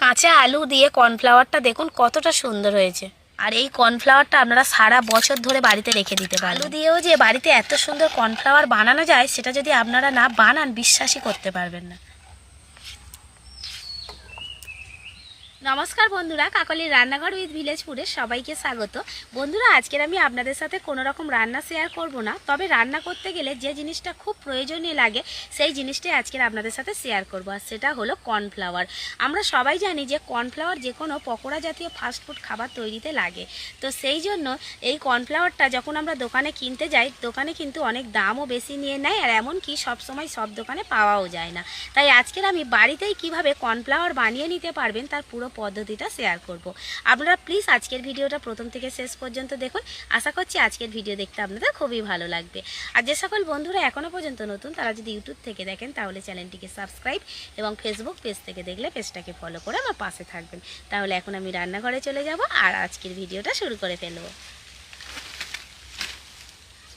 কাঁচা আলু দিয়ে কর্নফ্লাওয়ারটা দেখুন কতটা সুন্দর হয়েছে। আর এই কর্নফ্লাওয়ারটা আপনারা সারা বছর ধরে বাড়িতে রেখে দিতে পারেন। আলু দিয়েও যে বাড়িতে এত সুন্দর কর্নফ্লাওয়ার বানানো যায় সেটা যদি আপনারা না বানান বিশ্বাসই করতে পারবেন না। নমস্কার বন্ধুরা, কাকলির রান্নাঘর উইথ ভিলেজ ফুডে সবাইকে স্বাগত। বন্ধুরা, আজকের আমি আপনাদের সাথে কোনো রকম রান্না শেয়ার করব না, তবে রান্না করতে গেলে যে জিনিসটা খুব প্রয়োজনীয় লাগে সেই জিনিসটাই আজকের আপনাদের সাথে শেয়ার করব, আর সেটা হলো কর্নফ্লাওয়ার। আমরা সবাই জানি যে কর্নফ্লাওয়ার যে কোনো পকোড়া জাতীয় ফাস্টফুড খাবার তৈরিতে লাগে। তো সেই জন্য এই কর্নফ্লাওয়ারটা যখন আমরা দোকানে কিনতে যাই, দোকানে কিন্তু অনেক দামও বেশি নিয়ে নেয়, আর এমনকি সবসময় সব দোকানে পাওয়াও যায় না। তাই আজকের আমি বাড়িতেই কিভাবে কর্নফ্লাওয়ার বানিয়ে নিতে পারবেন তার পুরো পদ্ধতিটা শেয়ার করব। আপনারা প্লিজ আজকের ভিডিওটা প্রথম থেকে শেষ পর্যন্ত দেখুন। আশা করছি আজকের ভিডিও দেখতে আপনাদের খুবই ভালো লাগবে। আর যে সকল বন্ধুরা এখনও পর্যন্ত নতুন, তারা যদি ইউটিউব থেকে দেখেন তাহলে চ্যানেলটিকে সাবস্ক্রাইব এবং ফেসবুক পেজ থেকে দেখলে পেজটাকে ফলো করে আমার পাশে থাকবেন। তাহলে এখন আমি রান্নাঘরে চলে যাব আর আজকের ভিডিওটা শুরু করে ফেলবো।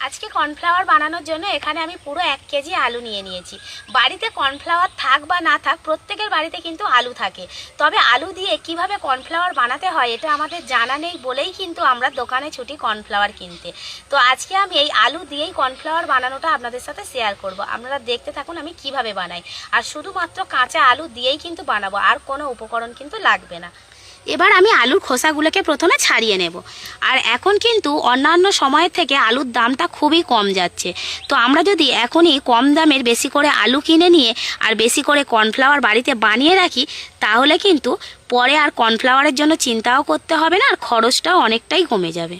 আজকে কর্নফ্লাওয়ার বানানোর জন্য এখানে আমি পুরো 1 কেজি আলু নিয়ে নিয়েছি। বাড়িতে কর্নফ্লাওয়ার থাক বা না থাক, প্রত্যেকের বাড়িতে কিন্তু আলু থাকে। তবে আলু দিয়ে কিভাবে কর্নফ্লাওয়ার বানাতে হয় এটা আমাদের জানা নেই বলেই কিন্তু আমরা দোকানে ছুটি কর্নফ্লাওয়ার কিনতে। তো আজকে আমি এই আলু দিয়েই কর্নফ্লাওয়ার বানানোটা আপনাদের সাথে শেয়ার করব। আপনারা দেখতে থাকুন আমি কিভাবে বানাই। আর শুধুমাত্র কাঁচা আলু দিয়েই কিন্তু বানাবো, আর কোনো উপকরণ কিন্তু লাগবে না। এবার আমি আলুর খোসাগুলোকে প্রথমে ছাড়িয়ে নেব। আর এখন কিন্তু অন্যান্য সময়ের থেকে আলুর দামটা খুবই কম যাচ্ছে। তো আমরা যদি এখনই কম দামের বেশি করে আলু কিনে নিয়ে আর বেশি করে কর্নফ্লাওয়ার বাড়িতে বানিয়ে রাখি, তাহলে কিন্তু পরে আর কর্নফ্লাওয়ারের জন্য চিন্তাও করতে হবে না, আর খরচটাও অনেকটাই কমে যাবে।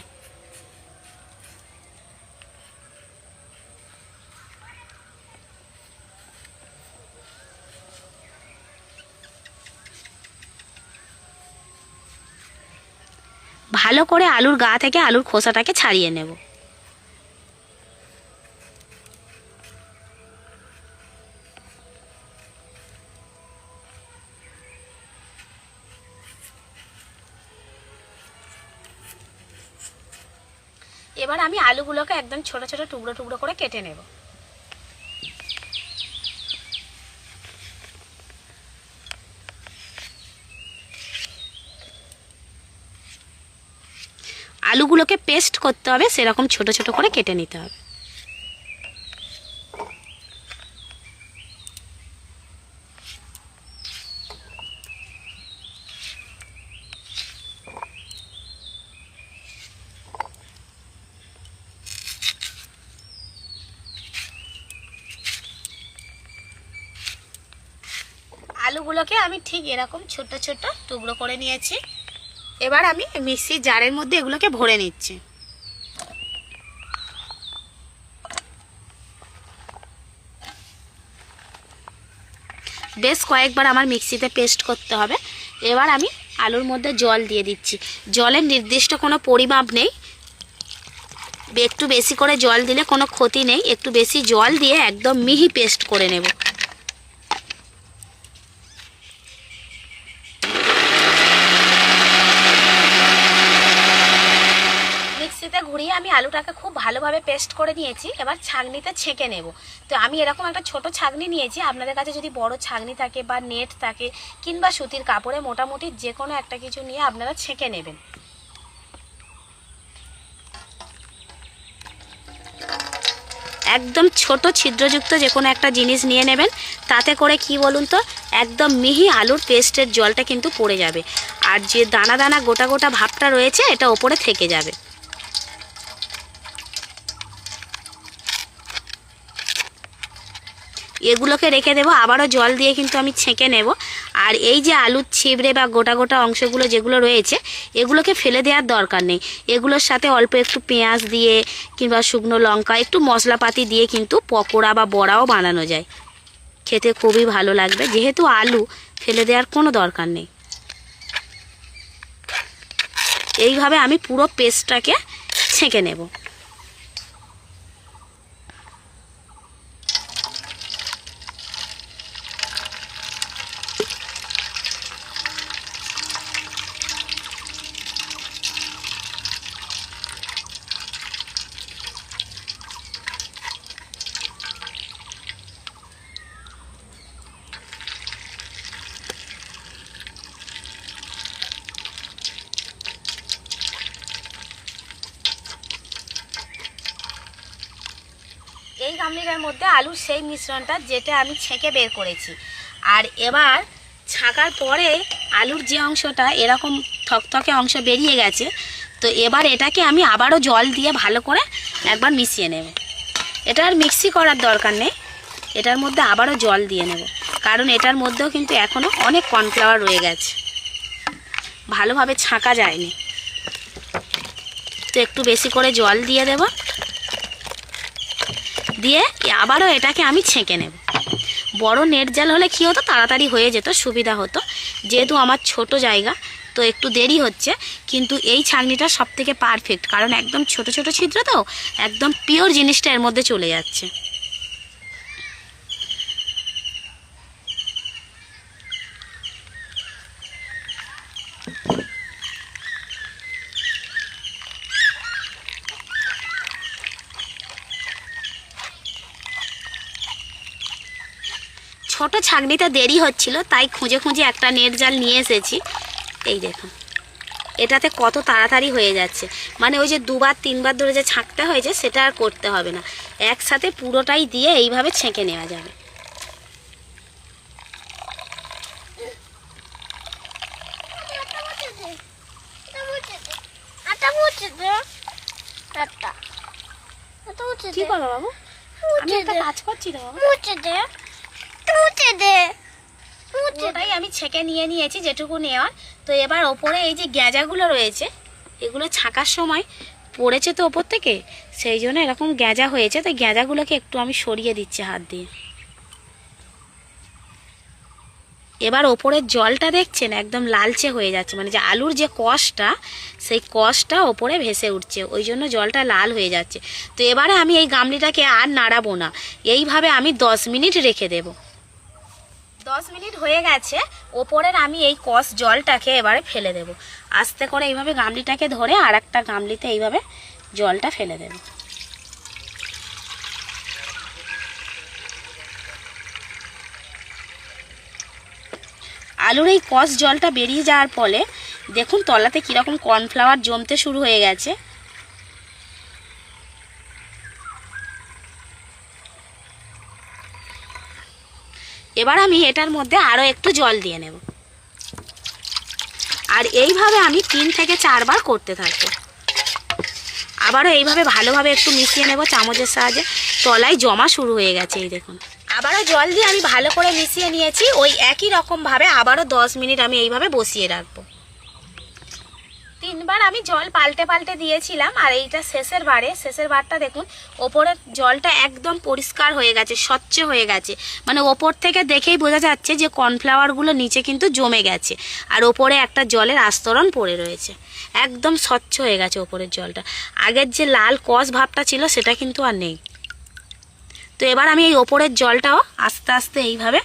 ভালো করে আলুর গা থেকে আলুর খোসাটাকে ছাড়িয়ে নেব। এবার আমি আলুগুলোকে একদম ছোট ছোট টুকরো টুকরো করে কেটে নেব। আলুগুলোকে পেস্ট করতে হবে, সেরকম ছোট ছোট করে কেটে নিতে হবে। আলুগুলোকে আমি ঠিক এরকম ছোট ছোট টুকরো করে নিয়েছি। এবার আমি মিক্সির জারের মধ্যে এগুলোকে ভরে নিচ্ছি। বেশ কয়েকবার আমার মিক্সিতে পেস্ট করতে হবে। এবার আমি আলুর মধ্যে জল দিয়ে দিচ্ছি। জলের নির্দিষ্ট কোনো পরিমাপ নেই, একটু বেশি করে জল দিলে কোনো ক্ষতি নেই। একটু বেশি জল দিয়ে একদম মিহি পেস্ট করে নেব। মিক্সিতে ঘুরিয়ে আমি আলুটাকে খুব ভালোভাবে পেস্ট করে নিয়েছি। এবার ছাঁকনিতে ছেঁকে নেব। তো আমি এরকম একটা ছোট ছাঁকনি নিয়েছি। আপনাদের কাছে যদি বড় ছাঁকনি থাকে বা নেট থাকে কিংবা সুতির কাপড়ে, মোটামুটি যে কোনো একটা কিছু নিয়ে আপনারা ছেঁকে নেবেন। একদম ছোট ছিদ্রযুক্ত যে কোনো একটা জিনিস নিয়ে নেবেন। তাতে করে কি বলুন তো, একদম মিহি আলুর পেস্টের জলটা কিন্তু পড়ে যাবে, আর যে দানা দানা গোটা গোটা ভাবটা রয়েছে এটা ওপরে থেকে যাবে। এগুলোকে রেখে দেবো, আবারও জল দিয়ে কিন্তু আমি ছেঁকে নেব। আর এই যে আলুর ছিবড়ে বা গোটা গোটা অংশগুলো যেগুলো রয়েছে, এগুলোকে ফেলে দেওয়ার দরকার নেই। এগুলোর সাথে অল্প একটু পেঁয়াজ দিয়ে কিংবা শুকনো লঙ্কা, একটু মশলাপাতি দিয়ে কিন্তু পকোড়া বা বড়াও বানানো যায়। খেতে খুবই ভালো লাগবে। যেহেতু আলু, ফেলে দেওয়ার কোনো দরকার নেই। এইভাবে আমি পুরো পেস্টটাকে ছেঁকে নেব। গামলিটার মধ্যে আলুর সেই মিশ্রণটা যেটা আমি ছেঁকে বের করেছি। আর এবার ছাঁকার পরে আলুর যে অংশটা এরকম থকথকে অংশ বেরিয়ে গেছে, তো এবার এটাকে আমি আবারও জল দিয়ে ভালো করে একবার মিশিয়ে নেব। এটা আর মিক্সি করার দরকার নেই, এটার মধ্যে আবারও জল দিয়ে নেব, কারণ এটার মধ্যেও কিন্তু এখনও অনেক কর্নফ্লাওয়ার রয়ে গেছে, ভালোভাবে ছাঁকা যায়নি। তো একটু বেশি করে জল দিয়ে দেব, দিয়ে আবারও এটাকে আমি ছেঁকে নেব। বড় নেট জাল হলে কী হতো, তাড়াতাড়ি হয়ে যেত, সুবিধা হতো। যেহেতু আমার ছোট জায়গা তো একটু দেরি হচ্ছে, কিন্তু এই ছাঁকনিটা সবথেকে পারফেক্ট, কারণ একদম ছোট ছোট ছিদ্র তো একদম পিওর জিনিসটা এর মধ্যে চলে যাচ্ছে। ছোট ছাঁকনিটা দেরি হচ্ছিল, তাই খুঁজে খুঁজে একটা নেট জাল নিয়ে এসেছি। এই দেখুন এটাতে কত তাড়াতাড়ি হয়ে যাচ্ছে, মানে ওই যে দুবার তিনবার ধরে যে ছাঁকতে হয়েছে সেটা আর করতে হবে না, একসাথে পুরোটাই দিয়ে এইভাবে ছেঁকে নেওয়া যাবে। কি করবো বাবু, আমি একটা কাজ করছি তো বাবু, পুরোটাই আমি ছেঁকে নিয়ে নিয়েছি যেটুকু নেওয়ার। তো এবার ওপরে এই যে গ্যাজাগুলো রয়েছে, এগুলো ছাঁকার সময় পড়েছে তো ওপর থেকে, সেই জন্য এরকম গ্যাজা হয়েছে। তো গ্যাজাগুলোকে একটু আমি সরিয়ে দিচ্ছি হাত দিয়ে। এবার ওপরের জলটা দেখছেন একদম লালচে হয়ে যাচ্ছে, মানে যে আলুর যে কষটা সেই কষটা ওপরে ভেসে উঠছে, ওই জন্য জলটা লাল হয়ে যাচ্ছে। তো এবারে আমি এই গামলিটাকে আর নাড়াবো না, এইভাবে আমি 10 মিনিট রেখে দেব। 10 মিনিট হয়ে গেছে, ওপরের আমি এই কষ জলটাকে এবারে ফেলে দেব। আস্তে করে এইভাবে গামলিটাকে ধরে আর একটা গামলিতে এইভাবে জলটা ফেলে দেব। আলুর এই কষ জলটা বেরিয়ে যাওয়ার ফলে দেখুন তলাতে কীরকম কর্নফ্লাওয়ার জমতে শুরু হয়ে গেছে। এবার আমি এটার মধ্যে আরও একটু জল দিয়ে নেব, আর এইভাবে আমি 3 থেকে 4 বার করতে থাকবো। আবারও এইভাবে ভালোভাবে একটু মিশিয়ে নেব চামচের সাহায্যে। তলায় জমা শুরু হয়ে গেছে, এই দেখুন। আবারও জল দিয়ে আমি ভালো করে মিশিয়ে নিয়েছি। ওই একই রকমভাবে আবারও 10 মিনিট আমি এইভাবে বসিয়ে রাখবো। 3 বার আমি জল পাল্টে পাল্টে দিয়েছিলাম, আর এইটা শেষের বারটা দেখুন ওপরের জলটা একদম পরিষ্কার হয়ে গেছে, স্বচ্ছ হয়ে গেছে, মানে ওপর থেকে দেখেই বোঝা যাচ্ছে যে কর্নফ্লাওয়ারগুলো নিচে কিন্তু জমে গেছে, আর ওপরে একটা জলের আস্তরণ পড়ে রয়েছে, একদম স্বচ্ছ হয়ে গেছে ওপরের জলটা। আগের যে লাল কষ ভাবটা ছিল সেটা কিন্তু আর নেই। তো এবার আমি এই ওপরের জলটাও আস্তে আস্তে এইভাবে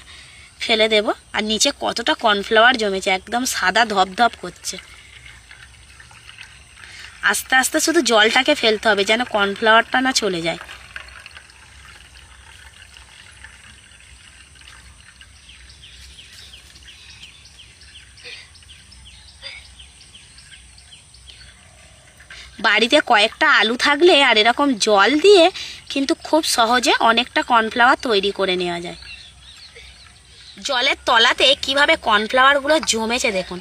ফেলে দেব, আর নিচে কতটা কর্নফ্লাওয়ার জমেছে, একদম সাদা ধপধপ করছে। আস্তে আস্তে শুধু জলটাকে ফেলতে হবে যেন কর্নফ্লাওয়ারটা না চলে যায়। বাড়িতে কয়েকটা আলু থাকলে আর এরকম জল দিয়ে কিন্তু খুব সহজে অনেকটা কর্নফ্লাওয়ার তৈরি করে নেওয়া যায়। জলের তলাতে কিভাবে কর্নফ্লাওয়ারগুলো জমেছে দেখুন।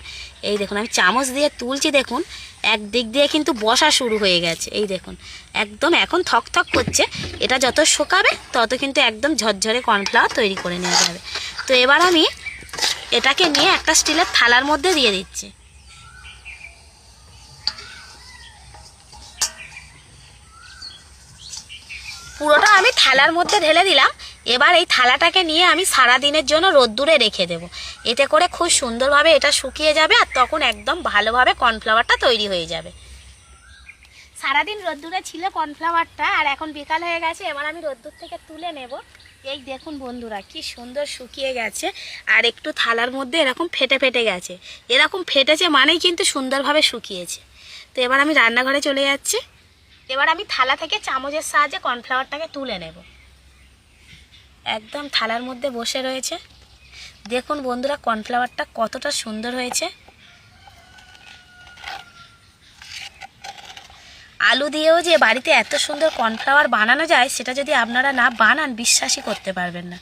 এই দেখুন আমি চামচ দিয়ে তুলছি, দেখুন একদিক দিয়ে কিন্তু বসা শুরু হয়ে গেছে। এই দেখুন একদম এখন থকথক করছে। এটা যত শুকাবে তত কিন্তু একদম ঝরঝরে কর্নফ্লাওয়ার তৈরি করে নেওয়া যাবে। তো এবার আমি এটাকে নিয়ে একটা স্টিলের থালার মধ্যে দিয়ে দিচ্ছি। পুরোটা আমি থালার মধ্যে ঢেলে দিলাম। এবার এই থালাটাকে নিয়ে আমি সারা দিনের জন্য রোদ্দুরে রেখে দেব। এতে করে খুব সুন্দরভাবে এটা শুকিয়ে যাবে, আর তখন একদম ভালোভাবে কর্নফ্লাওয়ারটা তৈরি হয়ে যাবে। সারাদিন রোদ্দুরে ছিল কর্নফ্লাওয়ারটা, আর এখন বিকাল হয়ে গেছে। এবার আমি রোদ্দুর থেকে তুলে নেব। এই দেখুন বন্ধুরা কি সুন্দর শুকিয়ে গেছে, আর একটু থালার মধ্যে এরকম ফেটে ফেটে গেছে। এরকম ফেটেছে মানেই কিন্তু সুন্দরভাবে শুকিয়েছে। তো এবার আমি রান্নাঘরে চলে যাচ্ছি। এবার আমি থালা থেকে চামচের সাহায্যে কর্নফ্লাওয়ারটাকে তুলে নেব। একদম থালার মধ্যে বসে রয়েছে। দেখুন বন্ধুরা কর্নফ্লাওয়ারটা কতটা সুন্দর হয়েছে। আলু দিয়েও যে বাড়িতে এত সুন্দর কর্নফ্লাওয়ার বানানো যায় সেটা যদি আপনারা না বানান বিশ্বাসই করতে পারবেন না।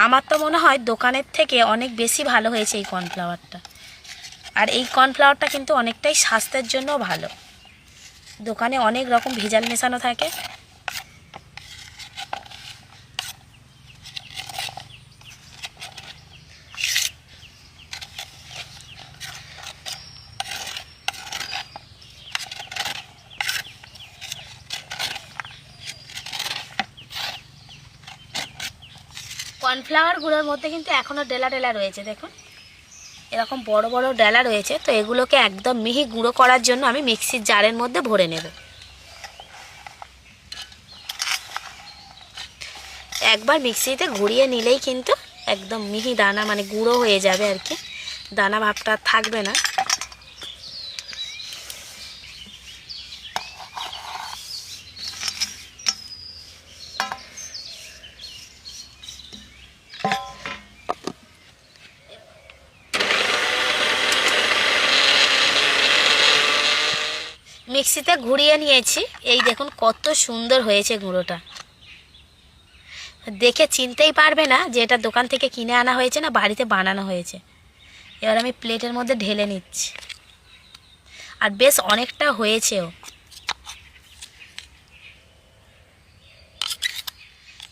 আমার তো মনে হয় দোকানের থেকে অনেক বেশি ভালো হয়েছে এই কর্নফ্লাওয়ারটা। আর এই কর্নফ্লাওয়ারটা কিন্তু অনেকটাই স্বাস্থ্যের জন্য ভালো। দোকানে অনেক রকম ভেজাল মেশানো থাকে। কর্নফ্লাওয়ার গুঁড়োর মধ্যে কিন্তু এখনও ডেলা ডেলা রয়েছে, দেখুন এরকম বড় বড় ডেলা রয়েছে। তো এগুলোকে একদম মিহি গুঁড়ো করার জন্য আমি মিক্সির জারের মধ্যে ভরে নেব। একবার মিক্সিতে ঘুরিয়ে নিলেই কিন্তু একদম মিহি দানা মানে গুঁড়ো হয়ে যাবে আর কি, দানা ভাবটা থাকবে না। মিক্সিতে ঘুরিয়ে নিয়েছি, এই দেখুন কত সুন্দর হয়েছে গুঁড়োটা। দেখে চিনতেই পারবে না যে এটা দোকান থেকে কিনে আনা হয়েছে না বাড়িতে বানানো হয়েছে। এবার আমি প্লেটের মধ্যে ঢেলে নিচ্ছি। আর বেশ অনেকটা হয়েছেও।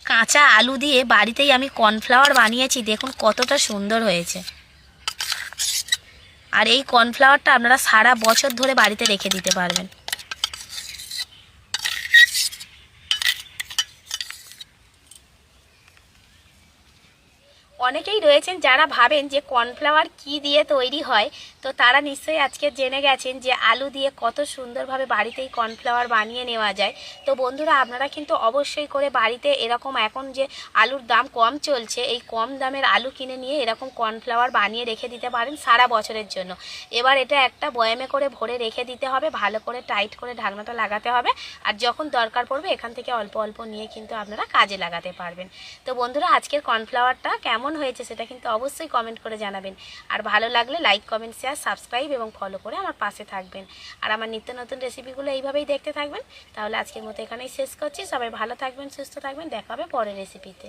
কাঁচা আলু দিয়ে বাড়িতেই আমি কর্নফ্লাওয়ার বানিয়েছি, দেখুন কতটা সুন্দর হয়েছে। আর এই কর্নফ্লাওয়ারটা আপনারা সারা বছর ধরে বাড়িতে রেখে দিতে পারবেন। অনেকেই রয়েছেন যারা ভাবেন যে কর্নফ্লাওয়ার কি দিয়ে তৈরি হয়, তো তারা নিশ্চয়ই আজকে জেনে গেছেন যে আলু দিয়ে কত সুন্দরভাবে বাড়িতেই কর্নফ্লাওয়ার বানিয়ে নেওয়া যায়। তো বন্ধুরা আপনারা কিন্তু অবশ্যই করে বাড়িতে এরকম, এখন যে আলুর দাম কম চলছে, এই কম দামের আলু কিনে নিয়ে এরকম কর্নফ্লাওয়ার বানিয়ে রেখে দিতে পারেন সারা বছরের জন্য। এবার এটা একটা বয়ামে করে ভরে রেখে দিতে হবে, ভালো করে টাইট করে ঢাকনাটা লাগাতে হবে। আর যখন দরকার পড়বে এখান থেকে অল্প অল্প নিয়ে কিন্তু আপনারা কাজে লাগাতে পারবেন। তো বন্ধুরা আজকের কর্নফ্লাওয়ারটা কেমন হয়েছে সেটা কিন্তু অবশ্যই কমেন্ট করে জানাবেন। আর ভালো লাগলে লাইক, কমেন্ট, শেয়ার, সাবস্ক্রাইব এবং ফলো করে আমার পাশে থাকবেন। আর আমার নিত্য নতুন রেসিপিগুলো এইভাবেই দেখতে থাকবেন। তাহলে আজকের মতো এখানেই শেষ করছি। সবাই ভালো থাকবেন, সুস্থ থাকবেন, দেখা হবে পরের রেসিপিতে।